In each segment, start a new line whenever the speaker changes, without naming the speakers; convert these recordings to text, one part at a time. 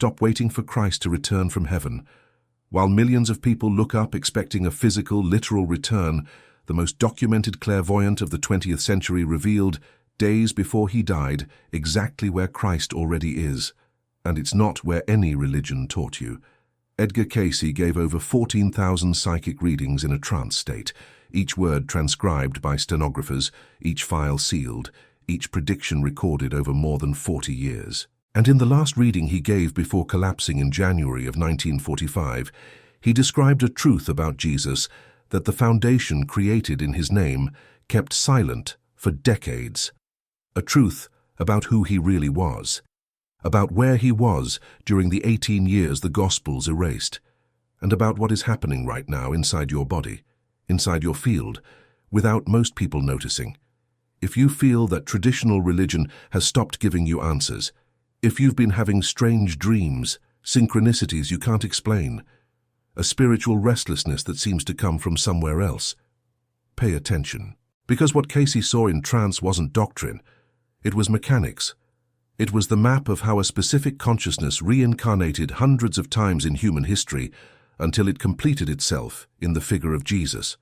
Stop waiting for Christ to return from heaven. While millions of people look up expecting a physical, literal return, the most documented clairvoyant of the 20th century revealed, days before he died, exactly where Christ already is. And it's not where any religion taught you. Edgar Cayce gave over 14,000 psychic readings in a trance state, each word transcribed by stenographers, each file sealed, each prediction recorded over more than 40 years. And in the last reading he gave before collapsing in January of 1945, he described a truth about Jesus that the foundation created in his name kept silent for decades. A truth about who he really was, about where he was during the 18 years the Gospels erased, and about what is happening right now inside your body, inside your field, without most people noticing. If you feel that traditional religion has stopped giving you answers, if you've been having strange dreams, synchronicities you can't explain, a spiritual restlessness that seems to come from somewhere else, pay attention. Because what Cayce saw in trance wasn't doctrine, it was mechanics. It was the map of how a specific consciousness reincarnated hundreds of times in human history until it completed itself in the figure of Jesus.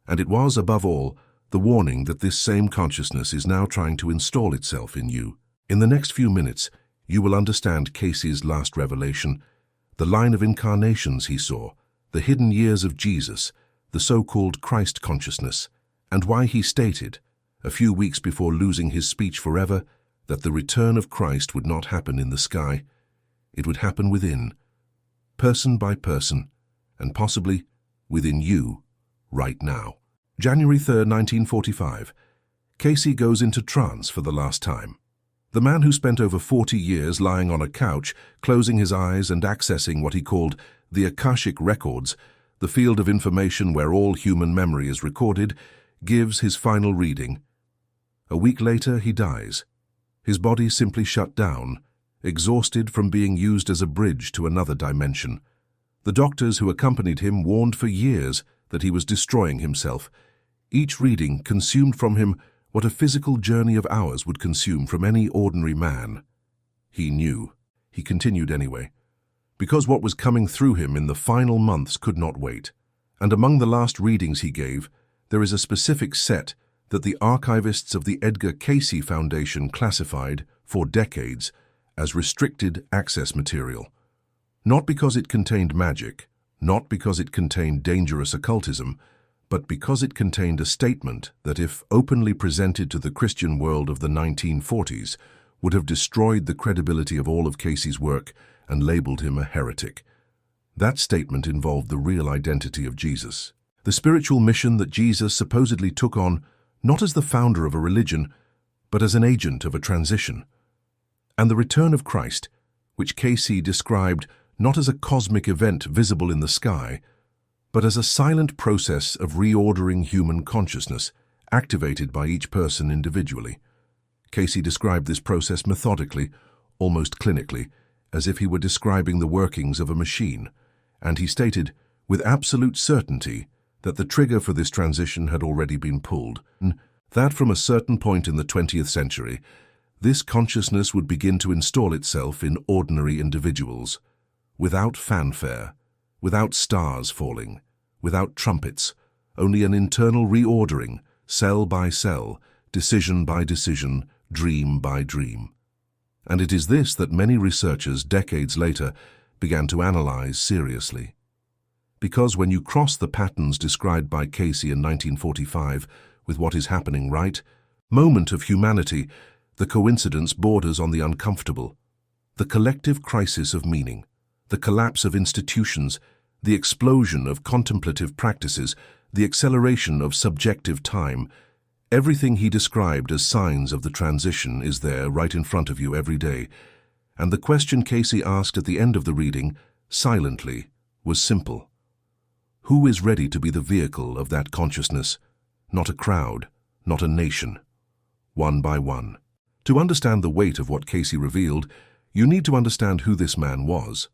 And it was, above all, the warning that this same consciousness is now trying to install itself in you. In the next few minutes, you will understand Cayce's last revelation, the line of incarnations he saw, the hidden years of Jesus, the so-called Christ consciousness, and why he stated, a few weeks before losing his speech forever, that the return of Christ would not happen in the sky. It would happen within, person by person, and possibly within you right now. January 3rd, 1945. Cayce goes into trance for the last time. The man who spent over 40 years lying on a couch, closing his eyes and accessing what he called the Akashic records, the field of information where all human memory is recorded, gives his final reading. A week later, he dies. His body simply shut down, exhausted from being used as a bridge to another dimension. The doctors who accompanied him warned for years that he was destroying himself. Each reading consumed from him what a physical journey of hours would consume from any ordinary man. He knew. He continued anyway, because what was coming through him in the final months could not wait. And among the last readings he gave, there is a specific set that the archivists of the Edgar Cayce Foundation classified, for decades, as restricted access material. Not because it contained magic, not because it contained dangerous occultism, but because it contained a statement that, if openly presented to the Christian world of the 1940s, would have destroyed the credibility of all of Cayce's work and labeled him a heretic. That statement involved the real identity of Jesus, the spiritual mission that Jesus supposedly took on, not as the founder of a religion, but as an agent of a transition. And the return of Christ, which Cayce described not as a cosmic event visible in the sky, but as a silent process of reordering human consciousness, activated by each person individually. Cayce described this process methodically, almost clinically, as if he were describing the workings of a machine, and he stated, with absolute certainty, that the trigger for this transition had already been pulled, that from a certain point in the 20th century, this consciousness would begin to install itself in ordinary individuals, without fanfare, without stars falling, without trumpets, only an internal reordering, cell by cell, decision by decision, dream by dream. And it is this that many researchers decades later began to analyze seriously. Because when you cross the patterns described by Cayce in 1945 with what is happening right moment of humanity, the coincidence borders on the uncomfortable, the collective crisis of meaning, the collapse of institutions, the explosion of contemplative practices, the acceleration of subjective time. Everything he described as signs of the transition is there right in front of you every day. And the question Cayce asked at the end of the reading, silently, was simple. Who is ready to be the vehicle of that consciousness? Not a crowd, not a nation. One by one. To understand the weight of what Cayce revealed, you need to understand who this man was.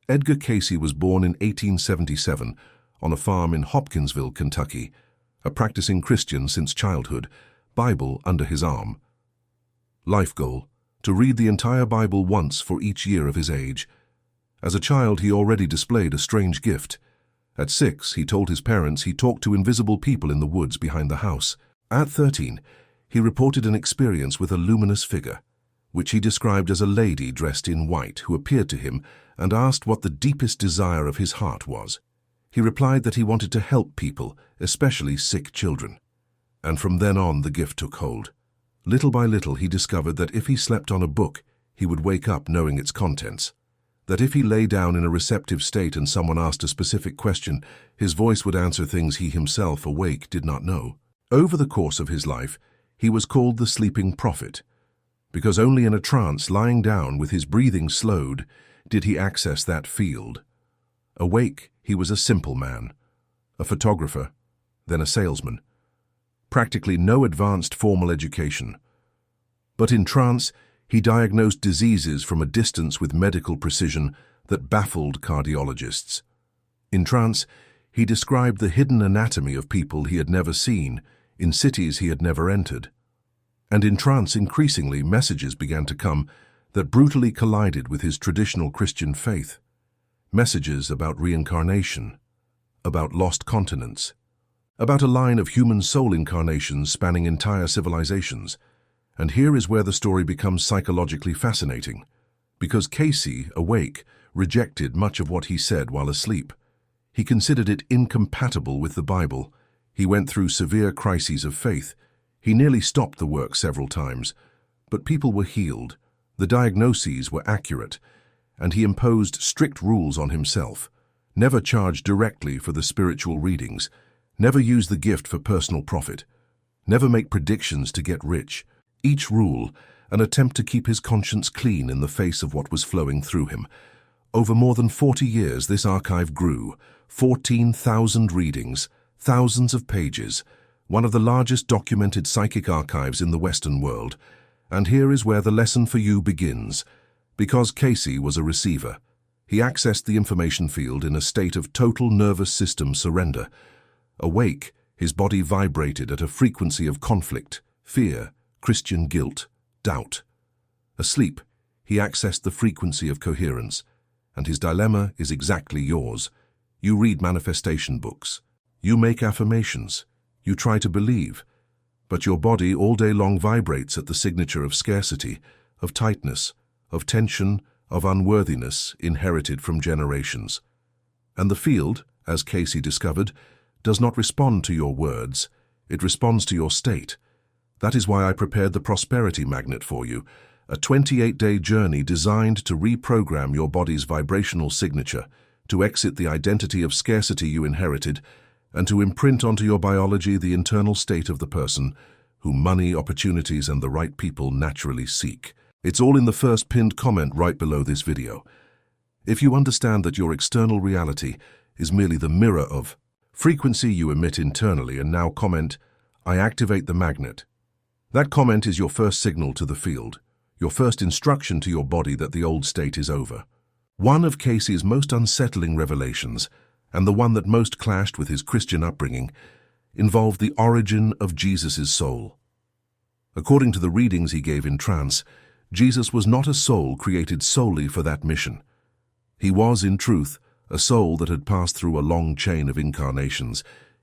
Edgar Cayce was born in 1877 on a farm in Hopkinsville, Kentucky, a practicing Christian since childhood, Bible under his arm. Life goal, to read the entire Bible once for each year of his age. As a child, he already displayed a strange gift. At 6, he told his parents he talked to invisible people in the woods behind the house. At 13, he reported an experience with a luminous figure, which he described as a lady dressed in white who appeared to him and asked what the deepest desire of his heart was. He replied that he wanted to help people, especially sick children. And from then on, the gift took hold. Little by little, he discovered that if he slept on a book, he would wake up knowing its contents. That if he lay down in a receptive state and someone asked a specific question, his voice would answer things he himself, awake, did not know. Over the course of his life, he was called the sleeping prophet, because only in a trance, lying down with his breathing slowed, did he access that field. Awake, he was a simple man, a photographer, then a salesman. Practically no advanced formal education. But in trance, he diagnosed diseases from a distance with medical precision that baffled cardiologists. In trance, he described the hidden anatomy of people he had never seen, in cities he had never entered. And in trance, increasingly, messages began to come that brutally collided with his traditional Christian faith. Messages about reincarnation, about lost continents, about a line of human soul incarnations spanning entire civilizations. And here is where the story becomes psychologically fascinating, because Cayce, awake, rejected much of what he said while asleep. He considered it incompatible with the Bible. He went through severe crises of faith. He nearly stopped the work several times, but people were healed, the diagnoses were accurate, and he imposed strict rules on himself. Never charge directly for the spiritual readings, never use the gift for personal profit, never make predictions to get rich. Each rule, an attempt to keep his conscience clean in the face of what was flowing through him. Over more than 40 years, this archive grew. 14,000 readings, thousands of pages, one of the largest documented psychic archives in the Western world. And here is where the lesson for you begins. Because Cayce was a receiver, he accessed the information field in a state of total nervous system surrender. Awake, his body vibrated at a frequency of conflict, fear, Christian guilt, doubt. Asleep, he accessed the frequency of coherence, and his dilemma is exactly yours. You read manifestation books, you make affirmations, you try to believe, but your body all day long vibrates at the signature of scarcity, of tightness, of tension, of unworthiness inherited from generations. And the field, as Cayce discovered, does not respond to your words, it responds to your state. That is why I prepared the Prosperity Magnet for you, a 28-day journey designed to reprogram your body's vibrational signature, to exit the identity of scarcity you inherited, and to imprint onto your biology the internal state of the person whom money, opportunities, and the right people naturally seek. It's all in the first pinned comment right below this video. If you understand that your external reality is merely the mirror of frequency you emit internally, and now comment, I activate the magnet. That comment is your first signal to the field, your first instruction to your body that the old state is over. One of Cayce's most unsettling revelations, and the one that most clashed with his Christian upbringing, involved the origin of Jesus' soul. According to the readings he gave in trance, Jesus was not a soul created solely for that mission. He was, in truth, a soul that had passed through a long chain of incarnations,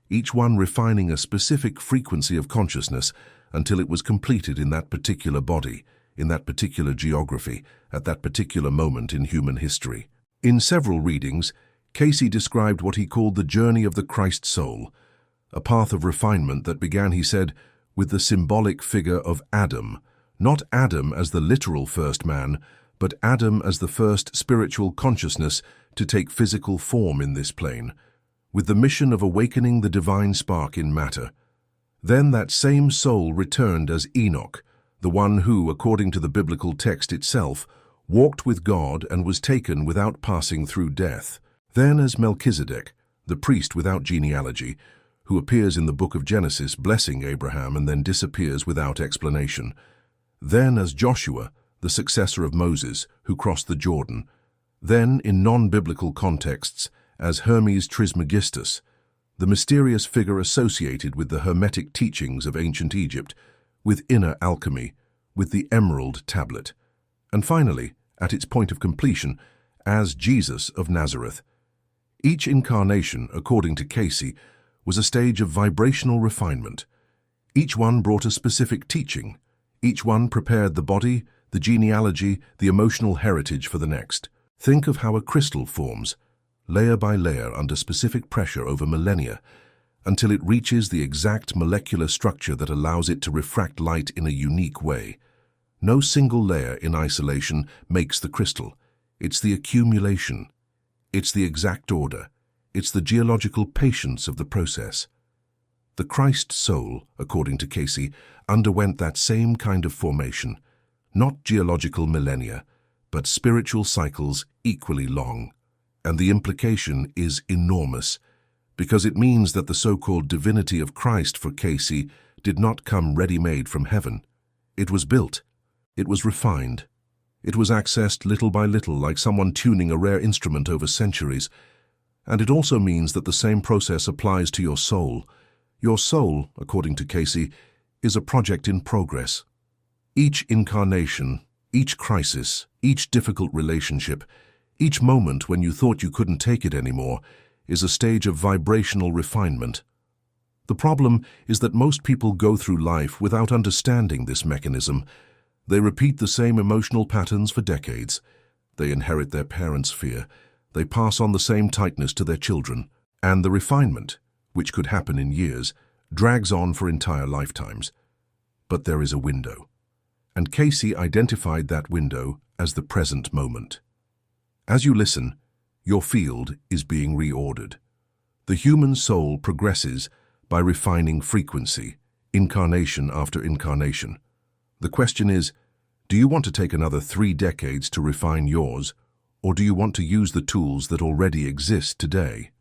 each one refining a specific frequency of consciousness until it was completed in that particular body, in that particular geography, at that particular moment in human history. In several readings, Cayce described what he called the journey of the Christ soul, a path of refinement that began, he said, with the symbolic figure of Adam, not Adam as the literal first man, but Adam as the first spiritual consciousness to take physical form in this plane, with the mission of awakening the divine spark in matter. Then that same soul returned as Enoch, the one who, according to the biblical text itself, walked with God and was taken without passing through death. Then as Melchizedek, the priest without genealogy, who appears in the book of Genesis blessing Abraham and then disappears without explanation. Then as Joshua, the successor of Moses, who crossed the Jordan. Then, in non-biblical contexts, as Hermes Trismegistus, the mysterious figure associated with the Hermetic teachings of ancient Egypt, with inner alchemy, with the Emerald Tablet. and finally, at its point of completion, as Jesus of Nazareth. Each incarnation, according to Cayce, was a stage of vibrational refinement. Each one brought a specific teaching. Each one prepared the body, the genealogy, the emotional heritage for the next. Think of how a crystal forms, layer by layer under specific pressure over millennia, until it reaches the exact molecular structure that allows it to refract light in a unique way. No single layer in isolation makes the crystal. It's the accumulation. It's the exact order. It's the geological patience of the process. The Christ soul, according to Cayce, underwent that same kind of formation, not geological millennia, but spiritual cycles equally long. And the implication is enormous, because it means that the so-called divinity of Christ for Cayce did not come ready-made from heaven. It was built. It was refined. It was accessed little by little, like someone tuning a rare instrument over centuries. And it also means that the same process applies to your soul. Your soul, according to Cayce, is a project in progress. Each incarnation, each crisis, each difficult relationship, each moment when you thought you couldn't take it anymore, is a stage of vibrational refinement. The problem is that most people go through life without understanding this mechanism. They repeat the same emotional patterns for decades. They inherit their parents' fear. They pass on the same tightness to their children. And the refinement, which could happen in years, drags on for entire lifetimes. But there is a window. And Cayce identified that window as the present moment. As you listen, your field is being reordered. The human soul progresses by refining frequency, incarnation after incarnation. The question is, do you want to take another 3 decades to refine yours, or do you want to use the tools that already exist today?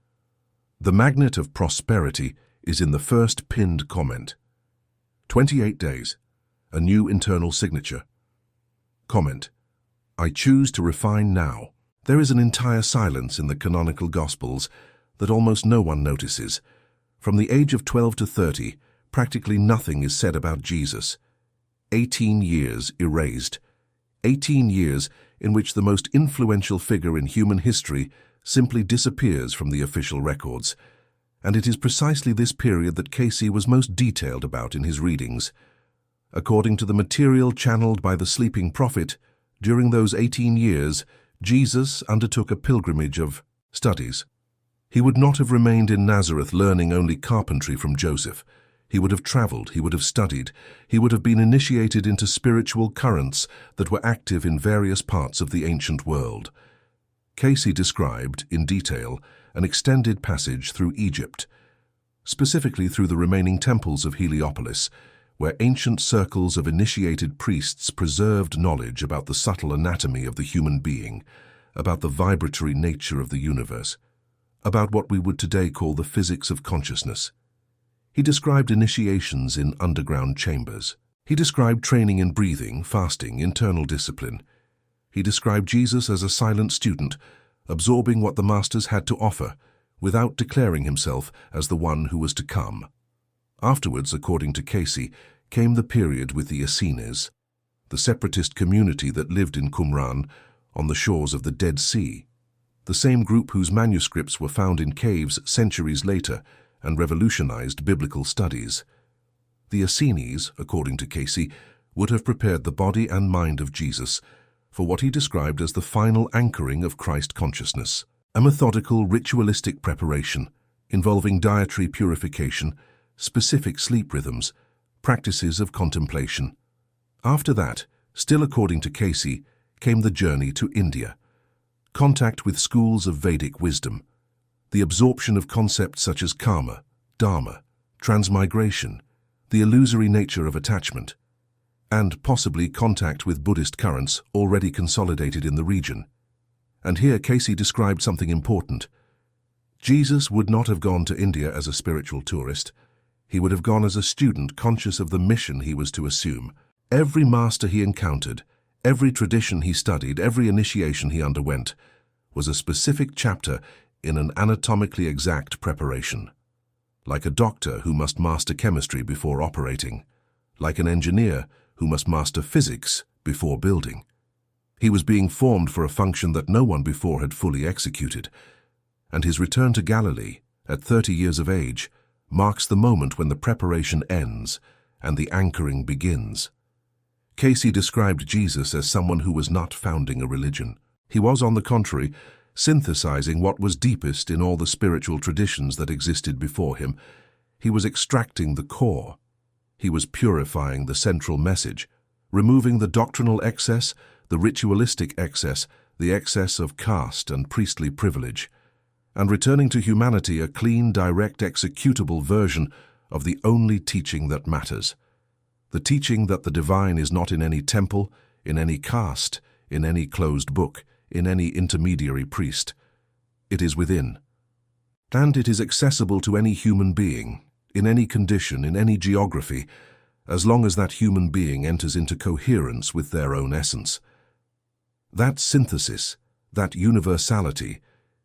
The magnet of prosperity is in the first pinned comment. 28 days, a new internal signature. Comment: I choose to refine now. There is an entire silence in the canonical Gospels that almost no one notices. From the age of 12 to 30, practically nothing is said about Jesus. 18 years erased. 18 years in which the most influential figure in human history simply disappears from the official records. And it is precisely this period that Cayce was most detailed about in his readings. According to the material channeled by the sleeping prophet, during those 18 years, Jesus undertook a pilgrimage of studies. He would not have remained in Nazareth learning only carpentry from Joseph. He would have traveled, he would have studied, he would have been initiated into spiritual currents that were active in various parts of the ancient world. Cayce described, in detail, an extended passage through Egypt, specifically through the remaining temples of Heliopolis, where ancient circles of initiated priests preserved knowledge about the subtle anatomy of the human being, about the vibratory nature of the universe, about what we would today call the physics of consciousness. He described initiations in underground chambers. He described training in breathing, fasting, internal discipline. He described Jesus as a silent student, absorbing what the masters had to offer, without declaring himself as the one who was to come. Afterwards, according to Cayce, came the period with the Essenes, the separatist community that lived in Qumran on the shores of the Dead Sea, the same group whose manuscripts were found in caves centuries later and revolutionized biblical studies. The Essenes, according to Cayce, would have prepared the body and mind of Jesus for what he described as the final anchoring of Christ consciousness, a methodical, ritualistic preparation involving dietary purification, specific sleep rhythms, practices of contemplation. After that, still according to Cayce, came the journey to India, contact with schools of Vedic wisdom, the absorption of concepts such as karma, dharma, transmigration, the illusory nature of attachment, and possibly contact with Buddhist currents already consolidated in the region. And here Cayce described something important. Jesus would not have gone to India as a spiritual tourist. He would have gone as a student conscious of the mission he was to assume. Every master he encountered, every tradition he studied, every initiation he underwent, was a specific chapter in an anatomically exact preparation. Like a doctor who must master chemistry before operating, like an engineer who must master physics before building. He was being formed for a function that no one before had fully executed, and his return to Galilee, at 30 years of age, marks the moment when the preparation ends and the anchoring begins. Cayce described Jesus as someone who was not founding a religion. He was, on the contrary, synthesizing what was deepest in all the spiritual traditions that existed before him. He was extracting the core. He was purifying the central message, removing the doctrinal excess, the ritualistic excess, the excess of caste and priestly privilege, and returning to humanity a clean, direct, executable version of the only teaching that matters. The teaching that the divine is not in any temple, in any caste, in any closed book, in any intermediary priest. It is within. And it is accessible to any human being, in any condition, in any geography, as long as that human being enters into coherence with their own essence. That synthesis, that universality,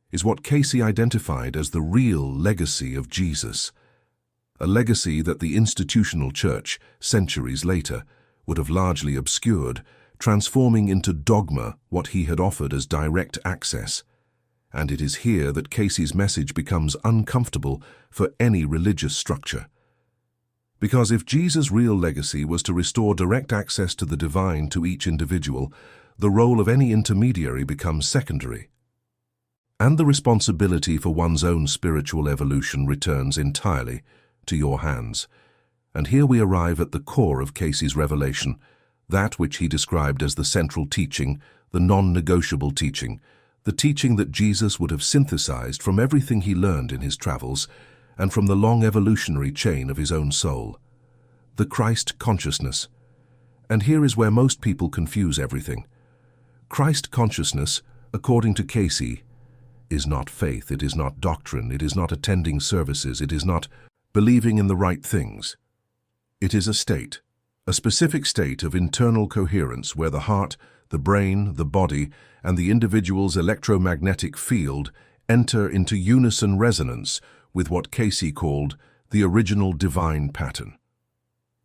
is what Cayce identified as the real legacy of Jesus, a legacy that the institutional church, centuries later, would have largely obscured, transforming into dogma what he had offered as direct access. And it is here that Cayce's message becomes uncomfortable for any religious structure. Because if Jesus' real legacy was to restore direct access to the divine to each individual, the role of any intermediary becomes secondary. And the responsibility for one's own spiritual evolution returns entirely to your hands. And here we arrive at the core of Cayce's revelation, that which he described as the central teaching, the non-negotiable teaching, the teaching that Jesus would have synthesized from everything he learned in his travels and from the long evolutionary chain of his own soul. The Christ consciousness. And here is where most people confuse everything. Christ consciousness, according to Cayce, is not faith, it is not doctrine, it is not attending services, it is not believing in the right things. It is a state, a specific state of internal coherence where the heart, the brain, the body, and the individual's electromagnetic field enter into unison resonance with what Cayce called the original divine pattern.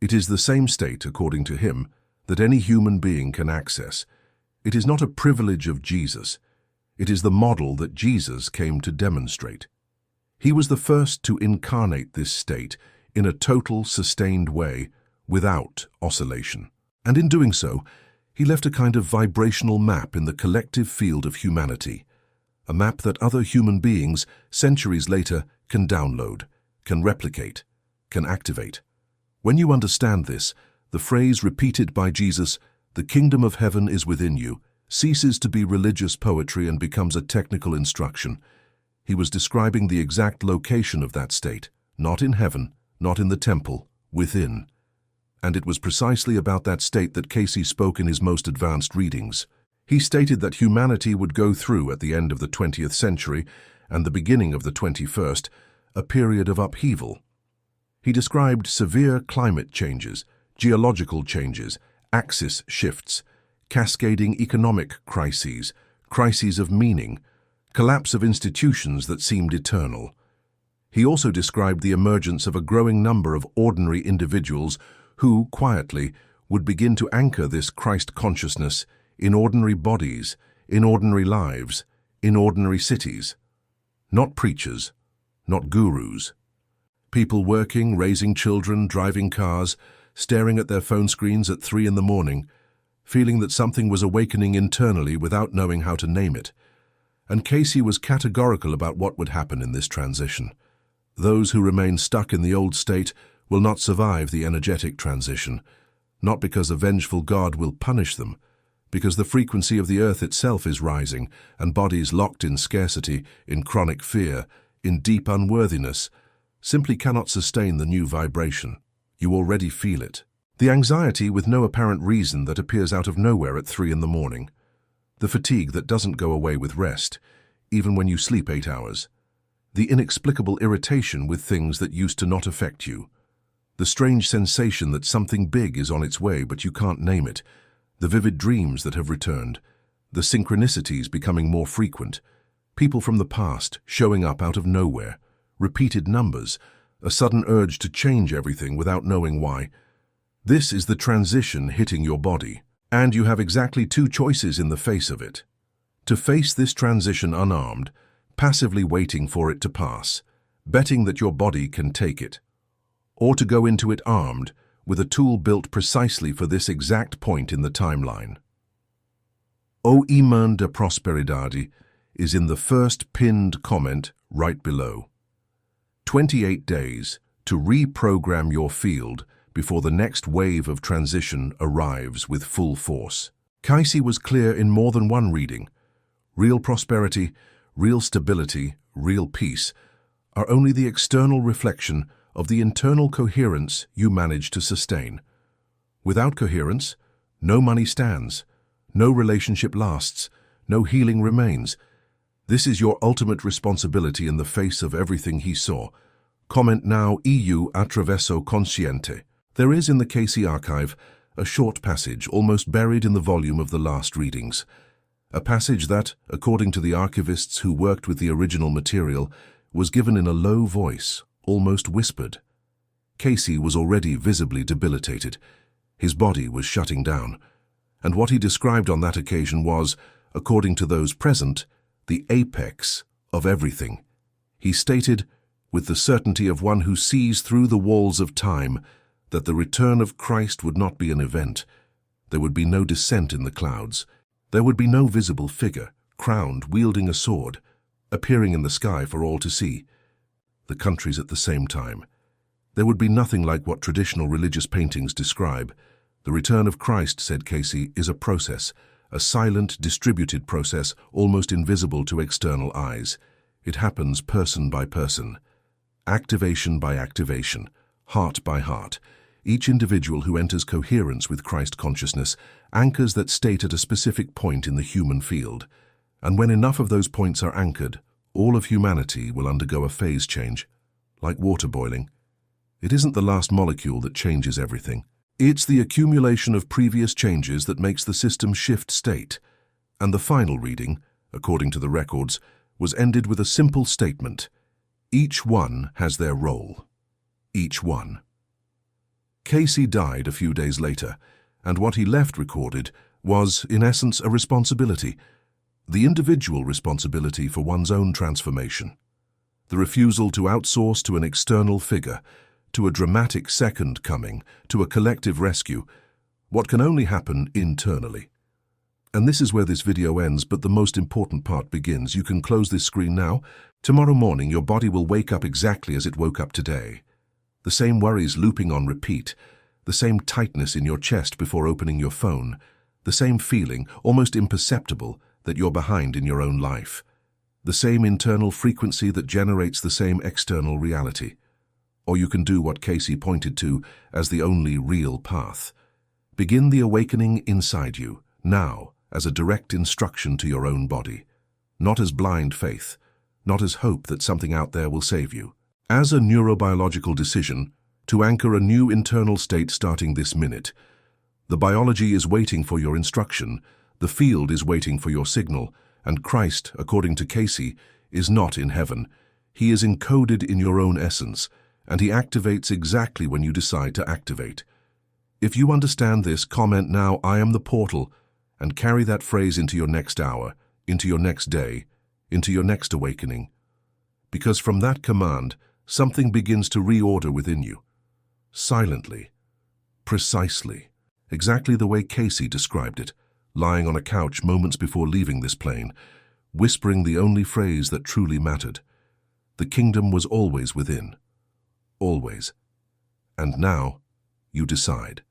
It is the same state, according to him, that any human being can access. It is not a privilege of Jesus. It is the model that Jesus came to demonstrate. He was the first to incarnate this state in a total, sustained way, without oscillation. And in doing so, he left a kind of vibrational map in the collective field of humanity, a map that other human beings, centuries later, can download, can replicate, can activate. When you understand this, the phrase repeated by Jesus, "The kingdom of heaven is within you," ceases to be religious poetry and becomes a technical instruction. He was describing the exact location of that state, not in heaven, not in the temple, within. And it was precisely about that state that Cayce spoke in his most advanced readings. He stated that humanity would go through, at the end of the 20th century and the beginning of the 21st, a period of upheaval. He described severe climate changes, geological changes, axis shifts, cascading economic crises, crises of meaning, collapse of institutions that seemed eternal. He also described the emergence of a growing number of ordinary individuals who, quietly, would begin to anchor this Christ consciousness in ordinary bodies, in ordinary lives, in ordinary cities. Not preachers, not gurus. People working, raising children, driving cars, staring at their phone screens at 3 in the morning, feeling that something was awakening internally without knowing how to name it. And Cayce was categorical about what would happen in this transition. Those who remain stuck in the old state will not survive the energetic transition, not because a vengeful God will punish them, because the frequency of the earth itself is rising, and bodies locked in scarcity, in chronic fear, in deep unworthiness, simply cannot sustain the new vibration. You already feel it. The anxiety with no apparent reason that appears out of nowhere at 3 in the morning. The fatigue that doesn't go away with rest, even when you sleep 8 hours. The inexplicable irritation with things that used to not affect you. The strange sensation that something big is on its way but you can't name it. The vivid dreams that have returned. The synchronicities becoming more frequent. People from the past showing up out of nowhere. Repeated numbers. A sudden urge to change everything without knowing why. This is the transition hitting your body. And you have exactly two choices in the face of it. To face this transition unarmed, passively waiting for it to pass, betting that your body can take it, or to go into it armed, with a tool built precisely for this exact point in the timeline. O Iman de Prosperidade is in the first pinned comment right below. 28 days to reprogram your field before the next wave of transition arrives with full force. Cayce was clear in more than one reading. Real prosperity, real stability, real peace are only the external reflection of the internal coherence you manage to sustain. Without coherence, no money stands, no relationship lasts, no healing remains. This is your ultimate responsibility in the face of everything he saw. Comment now EU attraverso consciente. There is in the Cayce archive a short passage almost buried in the volume of the last readings. A passage that, according to the archivists who worked with the original material, was given in a low voice, almost whispered. Cayce was already visibly debilitated. His body was shutting down. And what he described on that occasion was, according to those present, the apex of everything. He stated, with the certainty of one who sees through the walls of time, that the return of Christ would not be an event. There would be no descent in the clouds. There would be no visible figure, crowned, wielding a sword, appearing in the sky for all to see. The countries at the same time. There would be nothing like what traditional religious paintings describe. The return of Christ, said Cayce, is a process, a silent, distributed process, almost invisible to external eyes. It happens person by person, activation by activation, heart by heart. Each individual who enters coherence with Christ consciousness anchors that state at a specific point in the human field. And when enough of those points are anchored, all of humanity will undergo a phase change, like water boiling. It isn't the last molecule that changes everything. It's the accumulation of previous changes that makes the system shift state. And the final reading, according to the records, was ended with a simple statement. Each one has their role. Each one. Cayce died a few days later, and what he left recorded was, in essence, a responsibility. The individual responsibility for one's own transformation. The refusal to outsource to an external figure, to a dramatic second coming, to a collective rescue, what can only happen internally. And this is where this video ends, but the most important part begins. You can close this screen now. Tomorrow morning, your body will wake up exactly as it woke up today. The same worries looping on repeat, the same tightness in your chest before opening your phone, the same feeling, almost imperceptible, that you're behind in your own life, the same internal frequency that generates the same external reality. Or you can do what Cayce pointed to as the only real path. Begin the awakening inside you, now, as a direct instruction to your own body, not as blind faith, not as hope that something out there will save you. As a neurobiological decision to anchor a new internal state starting this minute. The biology is waiting for your instruction, the field is waiting for your signal, and Christ, according to Cayce, is not in heaven. He is encoded in your own essence, and he activates exactly when you decide to activate. If you understand this, comment now, I am the portal, and carry that phrase into your next hour, into your next day, into your next awakening. Because from that command, something begins to reorder within you. Silently, precisely, exactly the way Cayce described it, lying on a couch moments before leaving this plane, whispering the only phrase that truly mattered. The kingdom was always within. Always. And now, you decide.